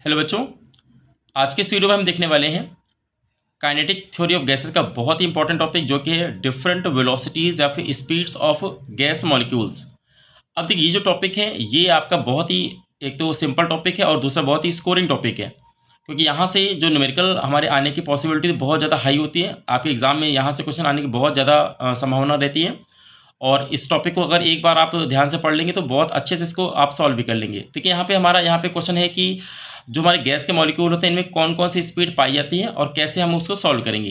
Hello बच्चों, आज के इस वीडियो में हम देखने वाले हैं काइनेटिक थ्योरी ऑफ गैसेस का बहुत ही इंपॉर्टेंट टॉपिक जो कि है डिफरेंट वेलोसिटीज़ या फिर स्पीड्स ऑफ गैस मॉलिक्यूल्स। अब देखिए ये जो टॉपिक है ये आपका बहुत ही एक तो सिंपल टॉपिक है और दूसरा बहुत ही स्कोरिंग टॉपिक है, क्योंकि यहाँ से जो न्यूमेरिकल हमारे आने की पॉसिबिलिटी बहुत ज़्यादा हाई होती है। आपके एग्जाम में यहाँ से क्वेश्चन आने की बहुत ज़्यादा संभावना रहती है और इस टॉपिक को अगर एक बार आप ध्यान से पढ़ लेंगे तो बहुत अच्छे से इसको आप सॉल्व भी कर लेंगे। देखिए यहाँ पे क्वेश्चन है कि जो हमारे गैस के मॉलिक्यूल होते हैं इनमें कौन कौन सी स्पीड पाई जाती है और कैसे हम उसको सॉल्व करेंगे।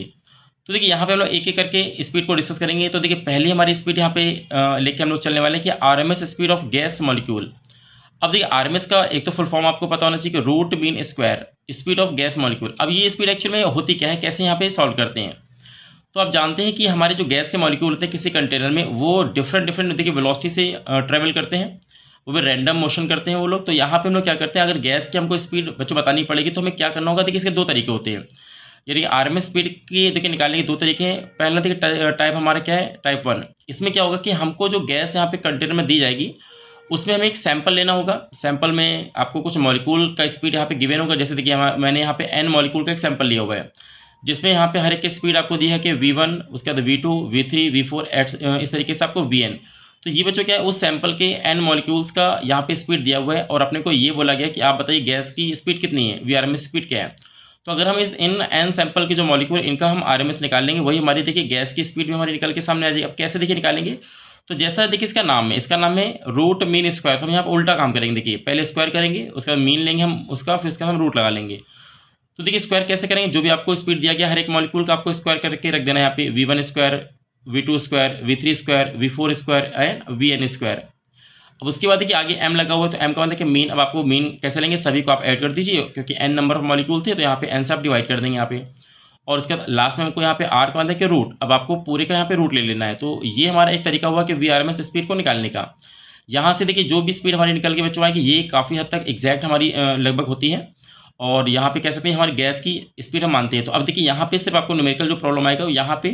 तो देखिए यहाँ पे हम लोग एक एक करके स्पीड को डिस्कस करेंगे। तो देखिए पहली हमारी स्पीड यहाँ पे लेके हम लोग चलने वाले हैं कि RMS speed of gas molecule. अब देखिए आरएमएस का एक तो फुल फॉर्म आपको पता होना चाहिए कि root mean square speed of gas molecule. अब ये स्पीड एक्चुअल में होती क्या है, कैसे यहाँ पे सॉल्व करते हैं। तो आप जानते हैं कि हमारे जो गैस के मॉलिक्यूल होते हैं किसी कंटेनर में वो डिफरेंट देखिए वेलोसिटी से ट्रेवल करते हैं, वो भी रैंडम मोशन करते हैं वो लोग। तो यहाँ पे हम लोग क्या करते हैं, अगर गैस की हमको स्पीड बच्चों बतानी पड़ेगी तो हमें क्या करना होगा। देखिए इसके दो तरीके होते हैं, यानी आरएमएस स्पीड की देखिए निकालने के दो तरीके हैं। पहला देखिए टाइप हमारा क्या है, टाइप 1। इसमें क्या होगा कि हमको जो गैस यहाँ पे कंटेनर में दी जाएगी उसमें हमें एक सैंपल लेना होगा। सैंपल में आपको कुछ मॉलिक्यूल का स्पीड यहाँ पे गिवन होगा। जैसे देखिए मैंने यहाँ पे n मॉलिक्यूल का एक सैंपल लिया हुआ है, जिसमें यहाँ पे हर एक की स्पीड आपको दी है कि v1, उसके बाद v2, v3, v4 इस तरीके से आपको vn। तो ये बच्चों क्या है, उस सैंपल के n मॉलिक्यूल्स का यहाँ पे स्पीड दिया हुआ है और अपने को ये बोला गया कि आप बताइए गैस की स्पीड कितनी है, वीआरएमएस स्पीड क्या है। तो अगर हम इन n सैंपल के जो मॉलिक्यूल इनका हम आरएमएस निकाल लेंगे, वही हमारी देखिए गैस की स्पीड भी हमारी निकल के सामने आ जाएगी। अब कैसे देखिए निकालेंगे, तो जैसा देखिए इसका नाम है रूट मीन स्क्वायर। तो हम यहाँ पर उल्टा काम करेंगे। देखिए पहले स्क्वायर करेंगे, उसका मीन लेंगे हम उसका, फिर उसका हम रूट लगा लेंगे। तो देखिए स्क्वायर कैसे करेंगे, जो भी आपको स्पीड दिया गया हर एक मॉलिक्यूल का आपको स्क्वायर करके रख देना है। यहाँ पे v1 square, v2 square, v3 square, v4 square and vn square. अब उसके बाद देखिए आगे m लगा हुआ है, तो m का मतलब कि मीन। अब आपको मीन कैसे लेंगे, सभी को आप ऐड कर दीजिए, क्योंकि n नंबर ऑफ मॉलिक्यूल थे तो यहाँ पे n से आप डिवाइड कर देंगे यहाँ पे। और उसके बाद लास्ट में हमको यहाँ पे r का मतलब कि रूट। अब आपको पूरे का यहाँ पे रूट ले लेना है। तो ये हमारा एक तरीका हुआ कि वीआरएमएस स्पीड को निकालने का। यहाँ से देखिए जो भी स्पीड हमारी निकल के बच्चों आएगी ये काफ़ी हद तक एग्जैक्ट हमारी लगभग होती है। और यहाँ पे कह सकते हैं हमारी गैस की स्पीड हम मानते हैं। तो अब देखिए यहाँ पे सिर्फ आपको न्यूमेरिकल जो प्रॉब्लम आएगा यहाँ पे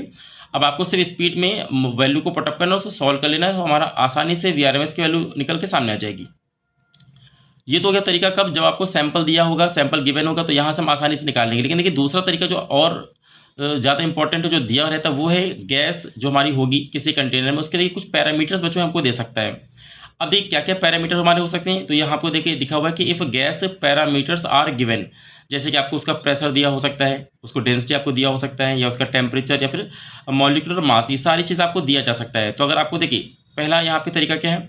अब आपको सिर्फ स्पीड में वैल्यू को पुटअप करना है, उसको सॉल्व कर लेना है, तो हमारा आसानी से वीआरएमएस की वैल्यू निकल के सामने आ जाएगी। ये तो हो गया तरीका कब, जब आपको सैंपल दिया होगा, सैंपल गिवन होगा, तो यहाँ से हम आसानी से निकाल लेंगे। लेकिन देखिए दूसरा तरीका जो और ज़्यादा इंपॉर्टेंट है जो दिया रहता है वो है गैस जो हमारी होगी किसी कंटेनर में, उसके लिए कुछ पैरामीटर्स बच्चों हमको दे सकता है। अब देखिए क्या क्या पैरामीटर हमारे हो सकते हैं। तो यहाँ आपको देखिए दिखा हुआ है कि if gas parameters are given, जैसे कि आपको उसका प्रेशर दिया हो सकता है, उसको डेंसिटी आपको दिया हो सकता है, या उसका टेम्परेचर, या फिर मॉलिक्यूलर मास, ये सारी चीज़ आपको दिया जा सकता है। तो अगर आपको देखिए पहला यहाँ पे तरीका क्या है,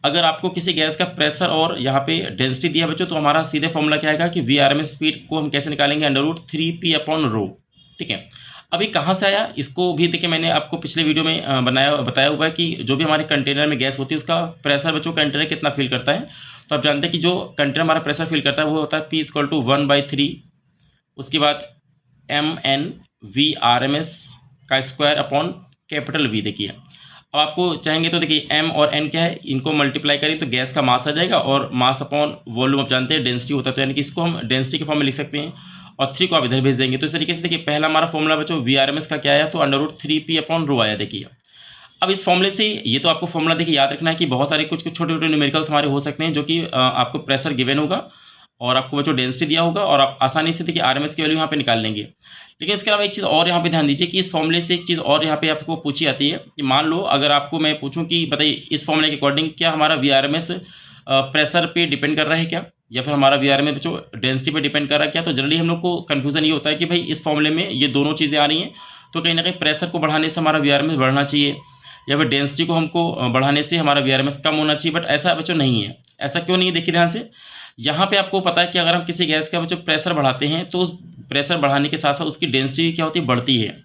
अगर आपको किसी गैस का प्रेशर और यहाँ पे डेंसिटी दिया बच्चों, तो हमारा सीधे फॉर्मूला क्या आएगा कि वीआरएमएस स्पीड को हम कैसे निकालेंगे, √3p/ρ। ठीक है। अभी कहाँ से आया, इसको भी देखिए मैंने आपको पिछले वीडियो में बताया हुआ है कि जो भी हमारे कंटेनर में गैस होती है उसका प्रेशर बच्चों कंटेनर कितना फील करता है। तो आप जानते हैं कि जो कंटेनर हमारा प्रेशर फील करता है वो होता है P = 1/3, उसके बाद mn/V/RMS का स्क्वायर अपॉन कैपिटल V। देखिए अब आपको चाहेंगे तो देखिए m और n क्या है, इनको मल्टीप्लाई करें तो गैस का मास आ जाएगा, और मास अपॉन वॉल्यूम आप जानते हैं डेंसिटी होता है, तो यानी कि इसको हम डेंसिटी के फॉर्म में लिख सकते हैं, और 3 को आप इधर भेज देंगे। तो इस तरीके से देखिए पहला हमारा फॉर्मूला बच्चों वीआरएमएस का क्या आया, तो √3p/ρ आया। देखिए अब इस फॉर्मूले से ये तो आपको फॉर्मूला देखिए याद रखना है कि बहुत सारे कुछ छोटे छोटे न्यूमेरिकल्स हमारे हो सकते हैं जो कि आपको प्रेशर गिवन होगा और आपको बच्चों डेंसिटी दिया होगा, और आप आसानी से देखिए आरएमएस की वैल्यू यहाँ पे निकाल लेंगे। लेकिन इसके अलावा एक चीज़ और यहाँ पे ध्यान दीजिए कि इस फॉर्मूले से एक चीज़ और यहाँ पे आपको पूछी जाती है कि मान लो अगर आपको मैं पूछूं कि बताइए इस फॉर्मूले के अकॉर्डिंग क्या हमारा वीआरएमएस प्रेशर पे डिपेंड कर रहा है क्या, या फिर हमारा वीआरएमएस बच्चों डेंसिटी पे डिपेंड कर रहा है क्या। तो जनरली हम लोग को कन्फ्यूजन ये होता है कि भाई इस फॉर्मूले में ये दोनों चीज़ें आ रही हैं, तो कहीं ना कहीं प्रेशर को बढ़ाने से हमारा वीआरएमएस बढ़ना चाहिए, या फिर डेंसिटी को हमको बढ़ाने से हमारा वीआरएमएस कम होना चाहिए। बट ऐसा बच्चों नहीं है। ऐसा क्यों नहीं है, देखिए ध्यान से। यहाँ पे आपको पता है कि अगर हम किसी गैस का बच्चों प्रेशर बढ़ाते हैं तो उस प्रेशर बढ़ाने के साथ साथ उसकी डेंसिटी क्या होती है, बढ़ती है।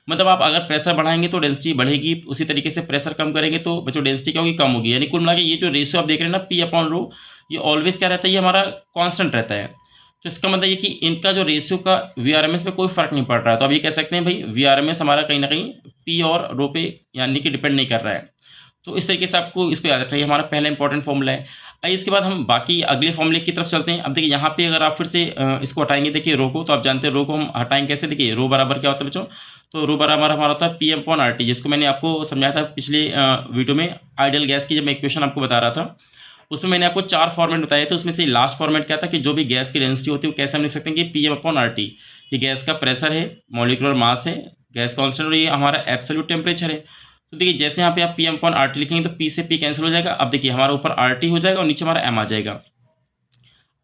मतलब आप अगर प्रेशर बढ़ाएंगे तो डेंसिटी बढ़ेगी, उसी तरीके से प्रेशर कम करेंगे तो बच्चों डेंसिटी क्या होगी, कम होगी। यानी कुल मिला के ये जो रेशियो आप देख रहे हैं ना P/ρ, ये ऑलवेज क्या रहता है, ये हमारा कांस्टेंट रहता है। तो इसका मतलब ये कि इनका जो रेशियो का वीआरएमएस पे कोई फर्क नहीं पड़ रहा है। तो आप ये कह सकते हैं भाई वीआरएमएस हमारा कहीं ना कहीं P और ρ पे यानी कि डिपेंड नहीं कर रहा है। तो इस तरीके से आपको इसको याद रखना है, हमारा पहला इंपॉर्टेंट फॉर्मूला है। इसके बाद हम बाकी अगले फॉर्मूले की तरफ चलते हैं। अब देखिए यहाँ पे अगर आप फिर से इसको हटाएंगे, देखिए रो को, तो आप जानते हैं रो को हम हटाएंगे कैसे। देखिए रो बराबर क्या होता है बच्चों, तो रो बराबर हमारा होता है P/RT, जिसको मैंने आपको समझाया था पिछले वीडियो में आइडियल गैस की जब मैं इक्वेशन आपको बता रहा था। उसमें मैंने आपको 4 फॉर्मेट बताए थे। उसमें से लास्ट फॉर्मेट क्या था कि जो भी गैस की डेंसिटी होती है वो कैसे हम लिख सकते हैं कि Pm/RT, ये गैस का प्रेशर है, मॉलिक्यूलर मास है, गैस कांस्टेंट, और ये हमारा एब्सोल्यूट टेम्परेचर है। तो देखिए जैसे यहाँ पे आप Pm/RT लिखेंगे तो P से P कैंसिल हो जाएगा। अब देखिए हमारा ऊपर RT हो जाएगा और नीचे हमारा M आ जाएगा।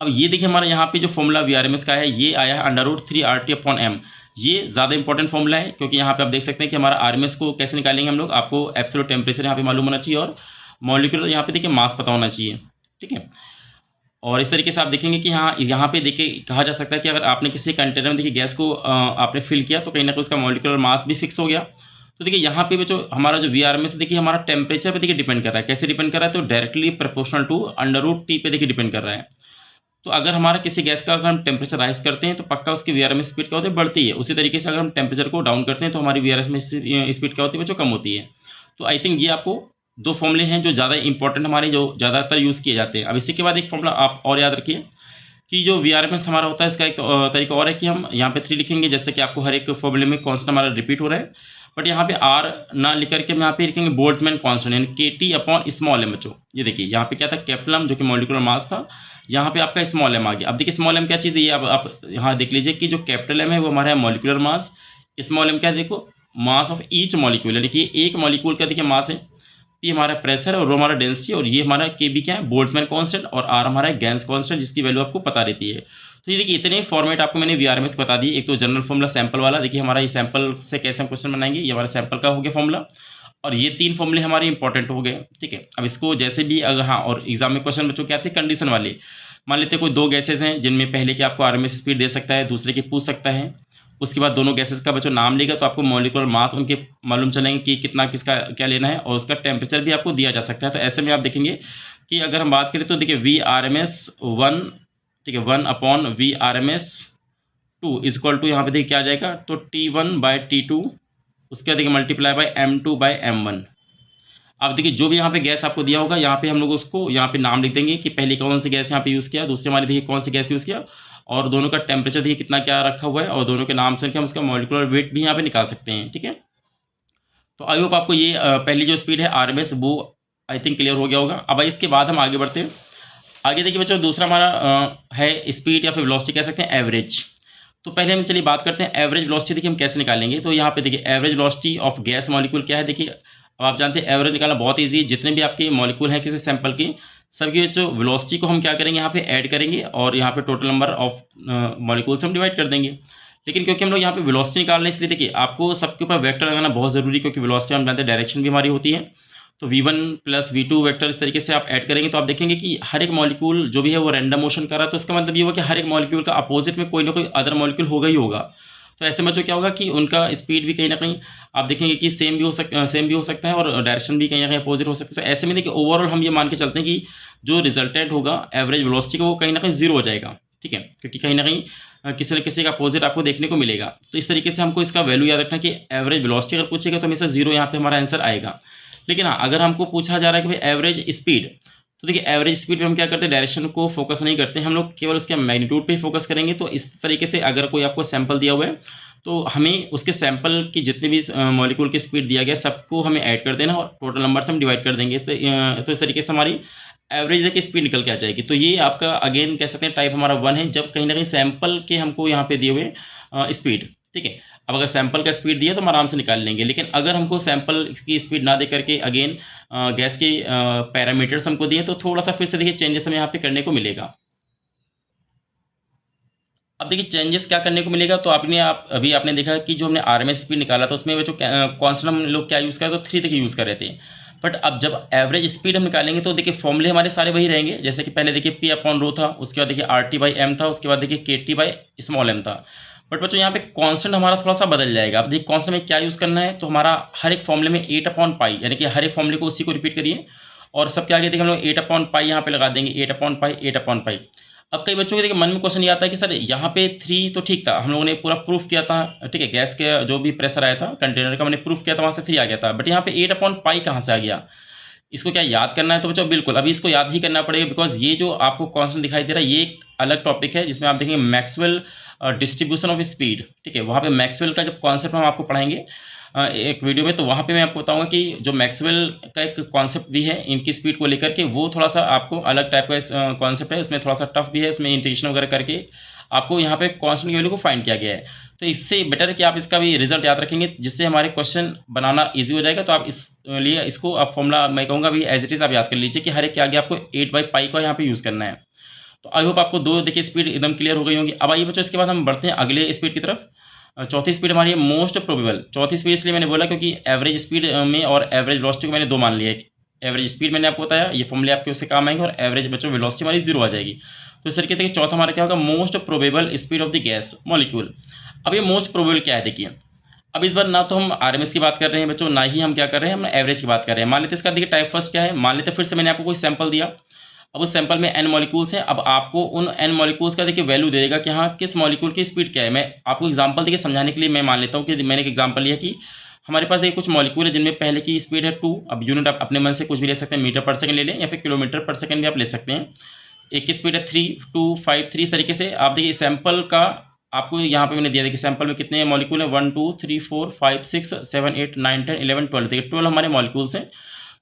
अब ये देखिए हमारा यहाँ पे जो फॉर्मूला Vrms का है ये आया है √3RT/m। ये ज़्यादा इंपॉर्टेंट फॉर्मूला है क्योंकि यहाँ पे आप देख सकते हैं कि हमारा आरएमएस को कैसे निकालेंगे हम लोग। आपको एब्सोल्यूट टेम्परेचर यहाँ पे मालूम होना चाहिए और मॉलिक्यूलर यहाँ पे देखिए मास पता होना चाहिए, ठीक है। और इस तरीके से आप देखेंगे कि हाँ यहाँ पे देखिए कहा जा सकता है कि अगर आपने किसी कंटेनर में देखिए गैस को आपने फिल किया तो कहीं ना कहीं उसका मॉलिक्यूलर मास भी फिक्स हो गया। तो देखिए यहाँ पे जो हमारा जो Vrms देखिए हमारा टेम्परेचर पे देखिए डिपेंड कर रहा है। कैसे डिपेंड कर रहा है? तो डायरेक्टली प्रोपोर्शनल टू √T पे देखिए डिपेंड कर रहा है। तो अगर हमारा किसी गैस का अगर हम टेम्परेचर राइज करते हैं तो पक्का उसकी Vrms स्पीड क्या होती है? बढ़ती है। उसी तरीके से अगर हम टेम्परेचर को डाउन करते हैं तो हमारी Vrms स्पीड क्या होती है? जो कम होती है। तो आई थिंक ये आपको 2 फॉर्मूले हैं जो ज़्यादा इंपॉर्टेंट हमारे जो ज़्यादातर यूज़ किए जाते हैं। अब इसी के बाद एक फॉर्मूला आप और याद रखिए कि जो Vrms हमारा होता है इसका एक तरीका और है कि हम यहाँ पे 3 लिखेंगे, जैसे कि आपको हर एक फॉर्मूले में कॉन्स्टेंट हमारा रिपीट हो रहा है, बट यहाँ पे R ना लिख करके हम यहाँ पे लिखेंगे बोल्ट्जमैन कॉन्स्टेंट यानी KT/स्मॉल m। बच्चों ये देखिए यहाँ पे क्या था? कैपिटल M जो कि मॉलिक्यूलर मास था, यहाँ पे आपका स्मॉल m आ गया। अब देखिए स्मॉल m क्या चीज़ है? ये अब आप यहाँ देख लीजिए कि जो कैपिटल M है वो हमारा है मॉलिक्यूलर मास, स्मॉल m क्या है? देखो मास ऑफ ईच मॉलिक्यूल, यानी कि एक मॉलिक्यूल का देखिए मास है, P हमारा प्रेशर और रो हमारा डेंसिटी, और ये हमारा Kb क्या है? बोल्ट्जमैन कांस्टेंट, और R हमारा है गैस कांस्टेंट जिसकी वैल्यू आपको पता रहती है। तो ये देखिए इतने फॉर्मेट आपको मैंने Vrms बता दिए। एक तो जनरल फॉर्मूला सैंपल वाला, देखिए हमारा ये सैंपल से कैसे हम क्वेश्चन बनाएंगे, ये हमारा सैंपल का हो गया फॉर्मूला, और ये 3 फॉर्मूले हमारे इंपॉर्टेंट हो गए, ठीक है। अब इसको जैसे भी अगर हाँ, और एग्जाम में क्वेश्चन बच्चों क्या थे? कंडीशन वाले। मान लेते कोई 2 गैसेज हैं जिनमें पहले के आपको RMS स्पीड दे सकता है, दूसरे की पूछ सकता है। उसके बाद दोनों गैसेस का बच्चों नाम लेगा तो आपको मॉलिक्यूलर मास उनके मालूम चलेंगे कि कितना किसका क्या लेना है, और उसका टेम्परेचर भी आपको दिया जा सकता है। तो ऐसे में आप देखेंगे कि अगर हम बात करें तो देखिए Vrms 1, ठीक है, 1/Vrms 2 इज इक्वल टू यहाँ पे देखिए क्या आ जाएगा? तो T1/T2, उसके बाद देखिए मल्टीप्लाई बाय M2/M1। अब देखिए जो भी यहाँ पे गैस आपको दिया होगा यहाँ पे हम लोग उसको यहाँ पे नाम लिख देंगे कि पहली कौन सी गैस यहाँ पे यूज़ किया, दूसरी हमारी देखिए कौन सी गैस यूज़ किया, और दोनों का टेम्परेचर देखिए कितना क्या रखा हुआ है, और दोनों के नाम से हम उसका मॉलिक्यूलर वेट भी यहाँ पे निकाल सकते हैं, ठीक है। तो आई होप आपको ये पहली जो स्पीड है RMS वो आई थिंक क्लियर हो गया होगा। अब इसके बाद हम आगे बढ़ते हैं। आगे देखिए बच्चों दूसरा हमारा है स्पीड या फिर वेलोसिटी कह सकते हैं, एवरेज। तो पहले हम चलिए बात करते हैं एवरेज वेलोसिटी देखिए हम कैसे निकालेंगे। तो यहाँ पे देखिए average velocity of gas molecule क्या है? देखिए अब आप जानते हैं एवरेज निकालना बहुत ईजी है। जितने भी आपके मॉलिक्यूल हैं किसी सैंपल की, सबकी जो वेलोसिटी को हम क्या करेंगे? यहाँ पे ऐड करेंगे और यहाँ पे टोटल नंबर ऑफ मॉलिक्यूल से हम डिवाइड कर देंगे। लेकिन क्योंकि हम लोग यहाँ पे वेलोसिटी निकाल रहे हैं इसलिए देखिए आपको सबके ऊपर वेक्टर लगाना बहुत ज़रूरी है, क्योंकि वेलोसिटी हम जानते हैं डायरेक्शन भी हमारी होती है। तो v1 + v2 वेक्टर इस तरीके से आप ऐड करेंगे तो आप देखेंगे कि हर एक मॉलिक्यूल जो भी है वो रैंडम मोशन कर रहा है। तो इसका मतलब ये हुआ कि हर एक मॉलिक्यूल का अपोजिट में कोई ना कोई अदर मॉलिक्यूल होगा ही होगा। तो ऐसे में जो क्या होगा कि उनका स्पीड भी कहीं ना कहीं आप देखेंगे कि सेम भी हो सकता है और डायरेक्शन भी कहीं ना कहीं अपोजिट हो सकता है। तो ऐसे में देखिए ओवरऑल हम ये मान के चलते हैं कि जो रिजल्टेंट होगा एवरेज वेलोसिटी का वो कहीं ना कहीं 0 हो जाएगा, ठीक है, क्योंकि कहीं ना कहीं किसी न किसी का अपोजिट आपको देखने को मिलेगा। तो इस तरीके से हमको इसका वैल्यू याद रखना कि एवरेज वेलोसिटी अगर पूछेगा तो हमेशा 0 यहाँ पे हमारा आंसर आएगा। लेकिन हाँ अगर हमको पूछा जा रहा है कि भाई एवरेज स्पीड, तो देखिए एवरेज स्पीड पे हम क्या करते हैं? डायरेक्शन को फोकस नहीं करते हैं हम लोग, केवल उसके मैग्नीट्यूड पे ही फोकस करेंगे। तो इस तरीके से अगर कोई आपको सैंपल दिया हुआ है तो हमें उसके सैंपल की जितने भी मॉलिक्यूल की स्पीड दिया गया सबको हमें ऐड कर देना और टोटल नंबर से हम डिवाइड कर देंगे। तो इस तरीके से हमारी एवरेज देखिए स्पीड निकल के आ जाएगी। तो ये आपका अगेन कह सकते हैं टाइप हमारा 1 है, जब कहीं ना कहीं सैंपल के हमको यहाँ पे दिए हुए स्पीड, ठीक है। अब अगर सैंपल का स्पीड दिया तो हम आराम से निकाल लेंगे, लेकिन अगर हमको सैंपल की स्पीड ना दे करके अगेन गैस के पैरामीटर्स हमको दिए तो थोड़ा सा फिर से देखिए चेंजेस हमें यहाँ पे करने को मिलेगा। अब देखिए चेंजेस क्या करने को मिलेगा, तो अभी आपने देखा कि जो हमने RMS स्पीड निकाला था उसमें वो जो कॉन्स्टेंट हम लोग क्या यूज़ कर रहे थे? तो 3 देखिए यूज़ कर रहे थे। बट अब जब एवरेज स्पीड हम निकालेंगे तो देखिए फॉर्मूले हमारे सारे वही रहेंगे। जैसे कि पहले देखिए P/ρ था, उसके बाद देखिए RT/m था, उसके बाद देखिए KT/स्मॉल m था। बट बच्चों यहाँ पे कांस्टेंट हमारा थोड़ा सा बदल जाएगा। अब देखिए कांस्टेंट में क्या यूज़ करना है, तो हमारा हर एक फॉर्मूले में 8/π, यानी कि हर एक फॉर्मूले को उसी को रिपीट करिए और सबके आगे देखिए हम लोग 8/π यहाँ पे लगा देंगे, 8/π। अब कई बच्चों के देखिए मन में क्वेश्चन ये आता है कि सर यहाँ पे 3 तो ठीक था, हम लोगों ने पूरा प्रूफ किया था, ठीक है, गैस के जो भी प्रेशर आया था कंटेनर का मैंने प्रूफ किया था, वहाँ से 3 आ गया था, बट यहाँ पे 8/π कहाँ से आ गया? इसको क्या याद करना है? तो बच्चों बिल्कुल अभी इसको याद ही करना पड़ेगा, बिकॉज ये जो आपको कॉन्स्टेंट दिखाई दे रहा है ये एक अलग टॉपिक है जिसमें आप देखेंगे मैक्सवेल डिस्ट्रीब्यूशन ऑफ स्पीड, ठीक है, वहाँ पे मैक्सवेल का जब कॉन्सेप्ट हम आपको पढ़ाएंगे एक वीडियो में, तो वहाँ पे मैं आपको बताऊँगा कि जो मैक्सवेल का एक कॉन्सेप्ट भी है इनकी स्पीड को लेकर के, वो थोड़ा-सा आपको अलग टाइप का कॉन्सेप्ट है, उसमें थोड़ा-सा टफ भी है, उसमें इंटीग्रेशन वगैरह करके आपको यहाँ पे कांस्टेंट की वैल्यू को फाइंड किया गया है। तो इससे बेटर है कि आप इसका भी रिजल्ट याद रखेंगे, जिससे हमारे क्वेश्चन बनाना ईज़ी हो जाएगा। तो आप लिए इसको आप फॉर्मूला मैं कहूँगा अभी एज़ इट इज़ आप याद कर लीजिए कि हर एक के आगे आपको 8/पाई का यहाँ पे यूज़ करना है। तो आई होप आपको 2 देखिए स्पीड एकदम क्लियर हो गई होंगी। अब आइए बच्चों, इसके बाद हम बढ़ते हैं अगले स्पीड की तरफ। चौथी स्पीड हमारी है मोस्ट प्रोबेबल। चौथी स्पीड इसलिए मैंने बोला क्योंकि एवरेज स्पीड में और एवरेज वेलोसिटी को मैंने 2 मान लिया है। एवरेज स्पीड मैंने आपको बताया, ये फॉर्मूले आपके उससे काम आएंगे, और एवरेज बच्चों वेलोसिटी हमारी 0 आ जाएगी। तो इस तरीके से चौथा हमारा क्या होगा, most probable speed of the gas molecule. अब ये मोस्ट प्रोबेबल क्या है देखिए, अब इस बार ना तो हम आरएमएस की बात कर रहे हैं बच्चों, ना ही हम क्या कर रहे हैं, हम एवरेज की बात कर रहे हैं। मान लेते हैं इसका देखिए टाइप फर्स्ट क्या है, मान लेते फिर से मैंने आपको कोई सैंपल दिया। अब उस सैंपल में n मॉलिक्यूल्स हैं। अब आपको उन n मॉलिक्यूल्स का देखिए वैल्यू दे देगा कि हाँ किस मॉलिक्यूल की स्पीड क्या है। मैं आपको एग्जांपल देखिए समझाने के लिए मैं मान लेता हूँ कि मैंने एक एग्जांपल लिया कि हमारे पास देखिए कुछ मॉलिक्यूल है जिनमें पहले की स्पीड है 2। अब यूनिट आप अपने मन से कुछ भी ले सकते हैं, मीटर पर सेकंड ले लें या फिर किलोमीटर पर सेकंड भी आप ले सकते हैं। एक की स्पीड है 3, 2, 5, 3। इस तरीके से आप देखिए सैंपल का आपको यहाँ पे मैंने दिया, देखिए सैंपल में कितने मॉलिक्यूल है, 1, 2, 3, 4, 5, 6, 7, 8, 9, 10, 11, 12। देखिए 12 हमारे मॉलिक्यूल्स हैं।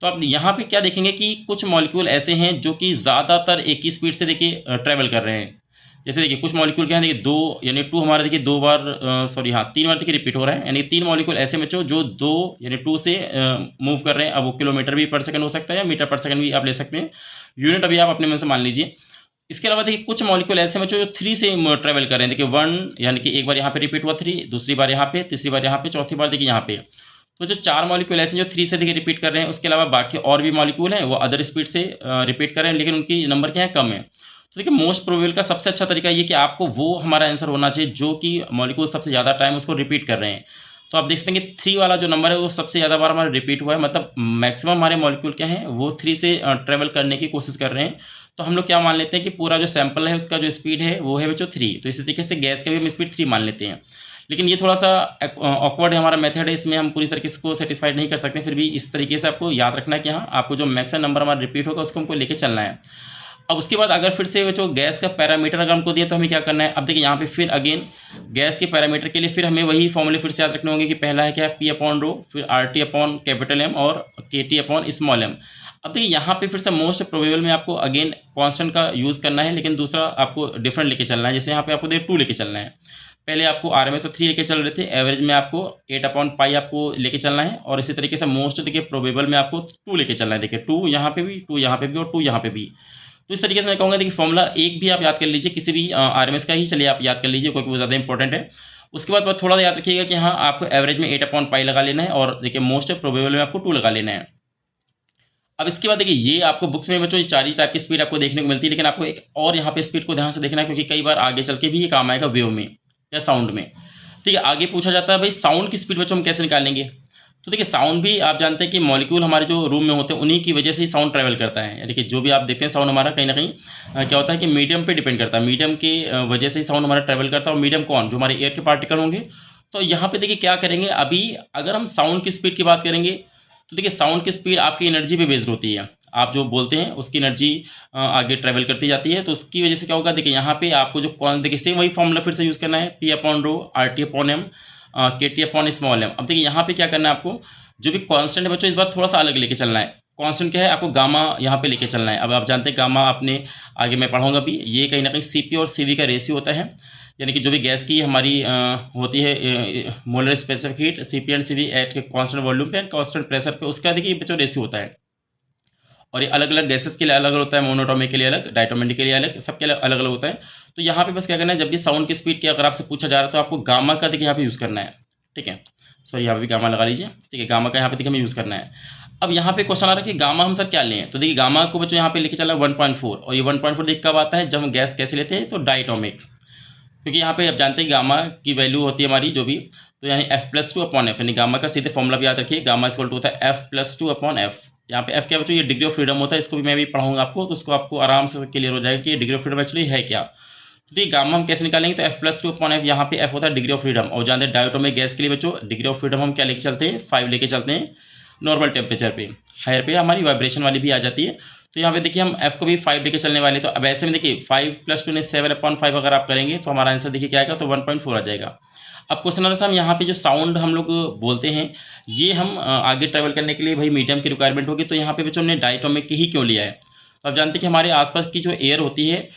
तो आप यहाँ पे क्या देखेंगे कि कुछ मॉलिक्यूल ऐसे हैं जो कि ज़्यादातर एक ही स्पीड से देखिए ट्रैवल कर रहे हैं। जैसे देखिए कुछ मॉलिक्यूल क्या है, देखिए 2 यानी 2 हमारा देखिए 2 बार सॉरी हाँ 3 बार देखिए रिपीट हो रहा है, यानी 3 मॉलिक्यूल ऐसे बच्चों जो 2 यानी 2 से मूव कर रहे हैं। अब वो किलोमीटर भी पर सेकंड हो सकता है या मीटर पर सेकंड भी आप ले सकते हैं। यूनिट अभी आप अपने मन से मान लीजिए। इसके अलावा देखिए कुछ मॉलिक्यूल ऐसे बच्चों जो 3 से ट्रैवल कर रहे हैं। देखिए 1 यानी कि एक बार यहाँ पे रिपीट हुआ 3, दूसरी बार यहाँ पे, तीसरी बार यहाँ पे, चौथी बार देखिए यहाँ पे। तो जो 4 मॉलिक्यूल ऐसे जो 3 से देखिए रिपीट कर रहे हैं, उसके अलावा बाकी और भी मॉलिक्यूल हैं वो अदर स्पीड से रिपीट कर रहे हैं, लेकिन उनकी नंबर क्या है, कम है। तो देखिए मोस्ट प्रोबेबल का सबसे अच्छा तरीका ये कि आपको वो हमारा आंसर होना चाहिए जो कि मॉलिक्यूल सबसे ज़्यादा टाइम उसको रिपीट कर रहे हैं। तो आप देख सकते हैं कि 3 वाला जो नंबर है वो सबसे ज़्यादा बार हमारा रिपीट हुआ है, मतलब मैक्सिमम हमारे मॉलिक्यूल क्या हैं वो 3 से ट्रैवल करने की कोशिश कर रहे हैं। तो हम लोग क्या मान लेते हैं कि पूरा जो सैंपल है उसका जो स्पीड है वो है बच्चों 3। तो इसी तरीके से गैस का भी हम स्पीड 3 मान लेते हैं। लेकिन ये थोड़ा सा ऑकवर्ड है हमारा मेथड है, इसमें हम पूरी तरीके से इसको सेटिस्फाइड नहीं कर सकते। फिर भी इस तरीके से आपको याद रखना है कि हाँ आपको जो मैक्सिमम नंबर हमारा रिपीट होगा उसको हमको लेके चलना है। अब उसके बाद अगर फिर से जो गैस का पैरामीटर अगर हमको दिया तो हमें क्या करना है, अब देखिए यहाँ पे फिर अगेन गैस के पैरामीटर के लिए फिर हमें वही फॉर्मूले फिर से याद रखने होंगे कि पहला है क्या, P/ρ, फिर RT/कैपिटल M और KT/स्मॉल m। अब देखिए यहाँ पे फिर से मोस्ट प्रोबेबल में आपको अगेन कांस्टेंट का यूज़ करना है, लेकिन दूसरा आपको डिफरेंट लेके चलना है। जैसे यहाँ पे आपको देखिए 2 लेके चलना है। पहले आपको RMS 3 लेके चल रहे थे, एवरेज में आपको 8/पाई आपको लेके चलना है, और इसी तरीके से मोस्ट देखिए प्रोबेबल में आपको 2 लेके चलना है। देखिए 2 यहाँ पे भी, 2 यहाँ पे भी और 2 यहाँ पे भी। तो इस तरीके से मैं कहूँगा देखिए फॉर्मूला एक भी आप याद कर लीजिए, किसी भी RMS का ही चलिए आप याद कर लीजिए, क्योंकि वो ज़्यादा इंपॉर्टेंट है। उसके बाद थोड़ा याद रखिएगा कि हाँ आपको एवरेज में 8/पाई लगा लेना है, और देखिए मोस्ट प्रोबेबल में आपको 2 लगा लेना है। अब इसके बाद देखिए ये आपको बुक्स में बच्चों ये 4 ही टाइप की स्पीड आपको देखने को मिलती है, लेकिन आपको एक और यहाँ पे स्पीड को ध्यान से देखना है, क्योंकि कई बार आगे चल के भी ये काम आएगा वेव में या साउंड में। ठीक है, आगे पूछा जाता है भाई साउंड की स्पीड बच्चों हम कैसे निकालेंगे। तो देखिए साउंड भी आप जानते हैं कि मॉलिक्यूल हमारे जो रूम में होते हैं उन्हीं की वजह से ही साउंड ट्रैवल करता है। यानी कि जो भी आप देखते हैं साउंड हमारा कहीं ना कहीं क्या होता है कि मीडियम पे डिपेंड करता है, मीडियम की वजह से ही साउंड हमारा ट्रैवल करता है। और मीडियम कौन, जो हमारे एयर के पार्टिकल होंगे। तो यहाँ पे देखिए क्या करेंगे, अभी अगर हम साउंड की स्पीड की बात करेंगे तो देखिए साउंड की स्पीड आपकी एनर्जी पे बेस्ड होती है। आप जो बोलते हैं उसकी एनर्जी आगे ट्रैवल करती जाती है, तो उसकी वजह से क्या होगा, देखिए यहाँ पे आपको जो कौन देखिए सेम वही फॉर्मूला फिर से यूज़ करना है, P/ρ, RT/m, KT/स्मॉल m। अब देखिए यहाँ पे क्या करना है, आपको जो भी कांस्टेंट है बच्चों इस बार थोड़ा सा अलग लेके चलना है। कांस्टेंट क्या है, आपको गामा यहाँ पे लेके चलना है। अब आप जानते हैं गामा, आपने आगे मैं पढ़ाऊँगा भी, ये कहीं ना कहीं CP और CV का रेशियो होता है। यानी कि जो भी गैस की हमारी होती है molar specific heat, CP and CV at constant volume पे एंड कांस्टेंट प्रेशर पे, उसका देखिए बच्चों रेशियो होता है। और ये अलग अलग गैसेस के लिए अलग अलग होता है, मोनोटोमिक के लिए अलग, डायटोमिक के लिए अलग, सबके अलग अलग होता है। तो यहाँ पे बस क्या करना है, जब भी साउंड की स्पीड की अगर आपसे पूछा जा रहा है तो आपको गामा का देखिए यहाँ पे यूज़ करना है। ठीक है, सॉरी यहाँ पे भी गामा लगा लीजिए। ठीक है, गामा का यहाँ पे देखिए हमें यूज़ करना है। अब यहाँ पे क्वेश्चन आ रहा है कि गामा हम सर क्या लें, तो देखिए गामा को बच्चों यहाँ पे लेके चला 1.4, और ये 1.4 देख कब आता है, जब हम गैस कैसे लेते हैं तो डायटोमिक, क्योंकि यहाँ पे आप जानते हैं गामा की वैल्यू होती है हमारी जो भी, तो यानी F+2/F, यानी गामा का सीधे फॉर्मूला भी याद रखिए, गामा इक्वल टू होता है F+2/F। यहाँ पे F क्या बच्चों, ये डिग्री ऑफ फ्रीडम होता है, इसको भी मैं भी पढ़ाऊंगा आपको, तो उसको आपको आराम से क्लियर हो जाएगा कि डिग्री ऑफ फ्रीडम एक्चुअली है क्या। तो ये गामा हम कैसे निकालेंगे, तो F+2/F, यहाँ पे F होता है डिग्री ऑफ फ्रीडम, और जानते हैं डायटोमिक गैस के लिए बच्चों डिग्री ऑफ फ्रीडम हम क्या लेके चलते हैं, 5 लेके चलते हैं नॉर्मल टेम्परेचर पे। हायर पे हमारी वाइब्रेशन वाली भी आ जाती है। तो यहाँ पे देखिए हम F को भी 5 लेके चलने वाले, तो अब ऐसे में देखिए 5 + 2 ने 7/5 अगर आप करेंगे तो हमारा आंसर देखिए क्या आएगा, तो 1.4 आ जाएगा। अब क्वेश्चन आंसर हम यहाँ पे जो साउंड हम लोग बोलते हैं, ये हम आगे ट्रैवल करने के लिए भाई मीडियम की रिक्वायरमेंट होगी, तो यहाँ पे बच्चों हमने डायटोमिक ही क्यों लिया है। तो आप जानते हैं कि हमारे आसपास की जो एयर होती है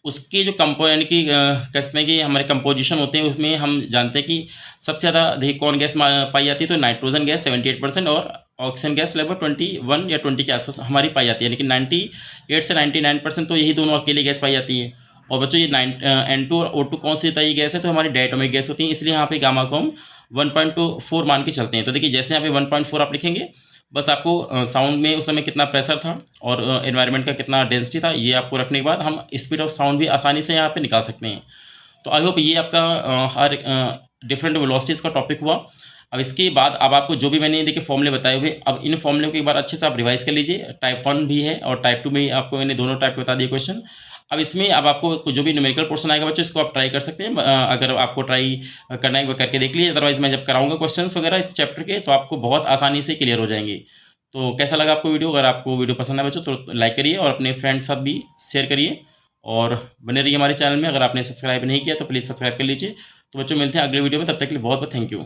उसके जो कंपोनेंट की कह सकते हैं कि हमारे कंपोजिशन होते हैं, उसमें हम जानते हैं कि सबसे ज़्यादा देखिए कौन गैस पाई जाती है, तो नाइट्रोजन गैस 78% और ऑक्सीजन गैस लगभग 21 या 20 के आसपास हमारी पाई जाती है, लेकिन 98 से 99% तो यही दोनों अकेली गैस पाई जाती है। और बच्चों ये N2 और O2 कौन सी तय गैस है, तो हमारी डायटोमिक गैस होती है, इसलिए यहाँ पे गामा को हम 1.4 मान के चलते हैं। तो देखिए जैसे यहाँ पे 1.4 आप लिखेंगे, बस आपको साउंड में उस समय कितना प्रेशर था और एनवायरनमेंट का कितना डेंसिटी था, ये आपको रखने के बाद हम स्पीड ऑफ साउंड भी आसानी से यहाँ पे निकाल सकते हैं। तो आई होप ये आपका हर डिफरेंट वेलोसिटीज़ का टॉपिक हुआ। अब इसके बाद अब आपको जो भी मैंने देखिए फॉर्मूले बताए हुए, अब इन फॉर्मूले को एक बार अच्छे से आप रिवाइज कर लीजिए। टाइप 1 भी है और टाइप 2 में आपको मैंने दोनों टाइप के बता दिए क्वेश्चन। अब इसमें अब आपको जो भी न्यूमेरिकल पोर्शन आएगा बच्चों, इसको आप ट्राई कर सकते हैं। अगर आपको ट्राई करना है वो करके देख लीजिए, अदरवाइज मैं जब कराऊंगा क्वेश्चंस वगैरह इस चैप्टर के, तो आपको बहुत आसानी से क्लियर हो जाएंगे। तो कैसा लगा आपको वीडियो? अगर आपको वीडियो पसंद है बच्चों तो लाइक करिए और अपने फ्रेंड्स साथ भी शेयर करिए और बने रहिए हमारे चैनल में। अगर आपने सब्सक्राइब नहीं किया तो प्लीज़ सब्सक्राइब कर लीजिए। तो बच्चों मिलते हैं अगले वीडियो में, तब तक के लिए बहुत बहुत थैंक यू।